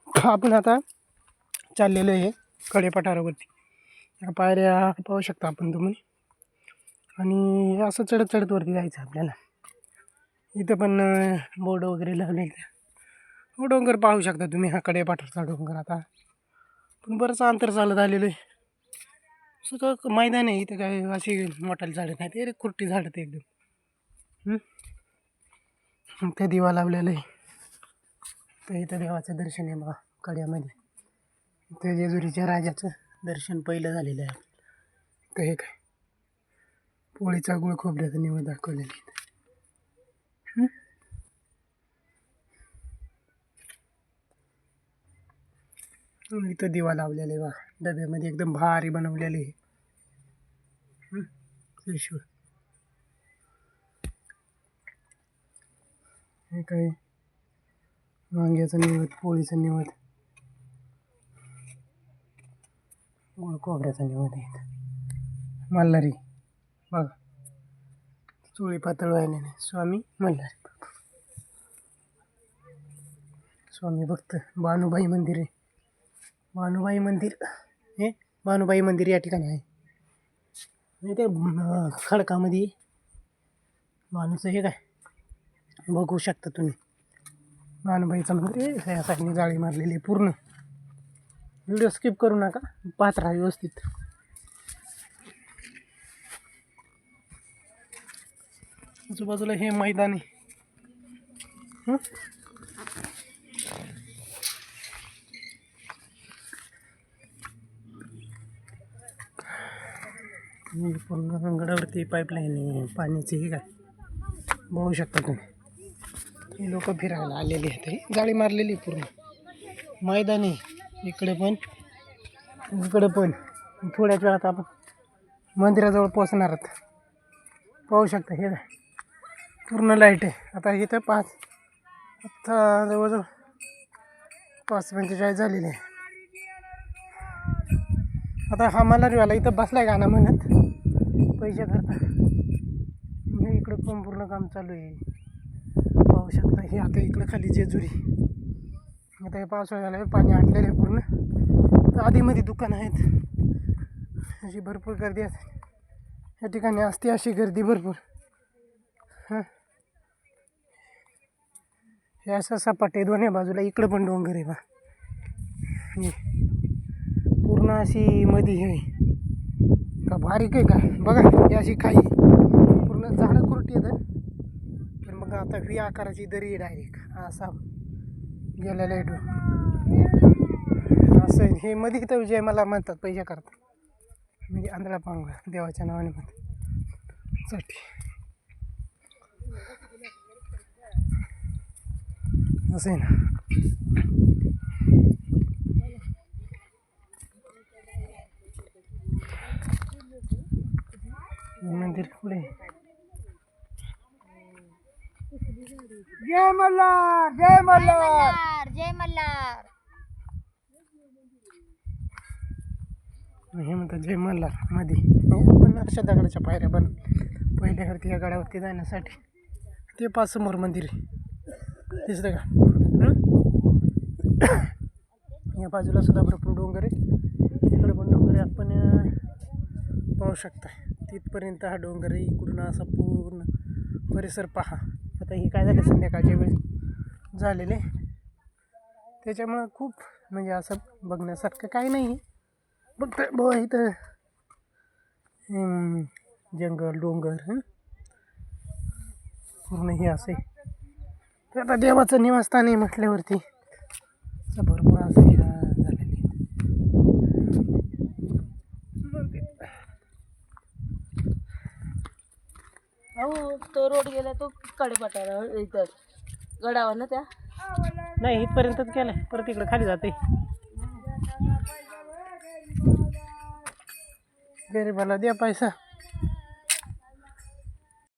आपण आता चाललेलो आहे कडेपठारावरती. या पायऱ्या पाहू शकता आपण तुम्ही. आणि असं चढत चढत वरती जायचं आपल्याला. इथं पण बोर्ड वगैरे लावलेले. हो डोंगर पाहू शकता तुम्ही, हा कडेपठारचा डोंगर. आता पण बरंच अंतर चालत आलेलो आहे. सगळं मैदान आहे इथं, काय अशी मोठाली झाडं नाही ते खुर्टी झाडं ते एकदम. ते दिवा लावलेलं आहे. तर इथं देवाचं दर्शन आहे बघा कड्यामध्ये. इथं जेजुरीच्या राजाचं दर्शन पहिलं झालेलं आहे. तर हे काय पोळीचा गुळ खोबऱ्याचा निवड दाखवलेला आहे. इथं दिवा लावलेला आहे बघा डब्यामध्ये, एकदम भारी बनवलेले आहे. त्रिशूळ हे काय वांग्याचं निवड, पोळीचं निवड, गुळ खोबऱ्याचा निवड आहे. मल्हारी बघा, चोळी पातळ व्हायला स्वामी मल्हारी. स्वामी भक्त भानुबाई मंदिर आहे. भानुबाई मंदिर, हे भानुबाई मंदिर या ठिकाणी आहे. आणि ते खडकामध्ये भानूचं हे काय बघू शकता तुम्ही. भानुबाईचं मंदिर या साईडने जाळी मारलेली आहे पूर्ण. व्हिडिओ स्किप करू नका, पाहत राहा व्यवस्थित. आजूबाजूला हे मैदान आहे. पूर्ण गडावरती पाईपलाईन आहे पाण्याची, हे काय बघू शकता तुम्ही. हे लोक फिरायला आलेले आहेत. हे जाळी मारलेली पूर्ण मैदान आहे. इकडे पण इकडे पण. थोड्याच वेळात आपण मंदिराजवळ पोचणार आहोत. पाहू शकता हे काय पूर्ण लाईट आहे. आता इथं आता जवळजवळ 5:45 झालेले आहे. आता हा मल्हारीवाला इथं बसलाय गाणं म्हणत पैसे करता. हे इकडं पण पूर्ण काम चालू आहे पाहू शकता. हे आता इकडं खाली जेजुरी. आता हे पावसाळा झाला आहे, पाणी आटलेलं आहे पूर्ण. तर आधीमध्ये दुकानं आहेत. अशी भरपूर गर्दी असते या ठिकाणी, असते अशी गर्दी भरपूर. हे असं सपाटे दोन्ही बाजूला. इकडं पण डोंगर आहे बा, पूर्ण अशी मध्ये हे का बारीक आहे का बघा. ही अशी खाई पूर्ण झाडं खुरटी येतं. पण मग आता व्ही आकाराची दरी आहे डायरेक्ट असा गेलेला आहे. असं आहे हे मध्ये. तर विजय मला म्हणतात पैसे करतात, म्हणजे आंधळा पांगळा देवाच्या नावाने म्हणतात साठी. असं आहे ना. मंदिर पुढे. जय मल्हार, जय मल्हार, जय मल्हार. हे म्हणतात जय मल्हार मध्ये. पण अशा दगडाच्या पायऱ्या पण पहिल्यावरती या गडावरती जाण्यासाठी. ते पाच समोर मंदिर आहे दिसतं का. या बाजूला सुद्धा भरपूर डोंगर आहे. इकडे पण डोंगर आहे. आपण पाहू शकता तिथपर्यंत हा डोंगर आहे. इकडून असा पूर्ण परिसर पहा. आता ही काय झालं संध्याकाळच्या वेळेस झालेले, त्याच्यामुळं खूप म्हणजे असं बघण्यासारखं काही नाही. फक्त बघा इथं जंगल डोंगर पूर्ण हे असे. तर आता देवाचं निवासस्थान आहे म्हटल्यावरती भरपूर असं हे झालेलं आहे. हो तो रोड गेला तो कडेपठार इथं गडावर ना त्या. नाही इथपर्यंतच केलं, परत इकडं खाली जाते. गरीबाला द्या पैसा.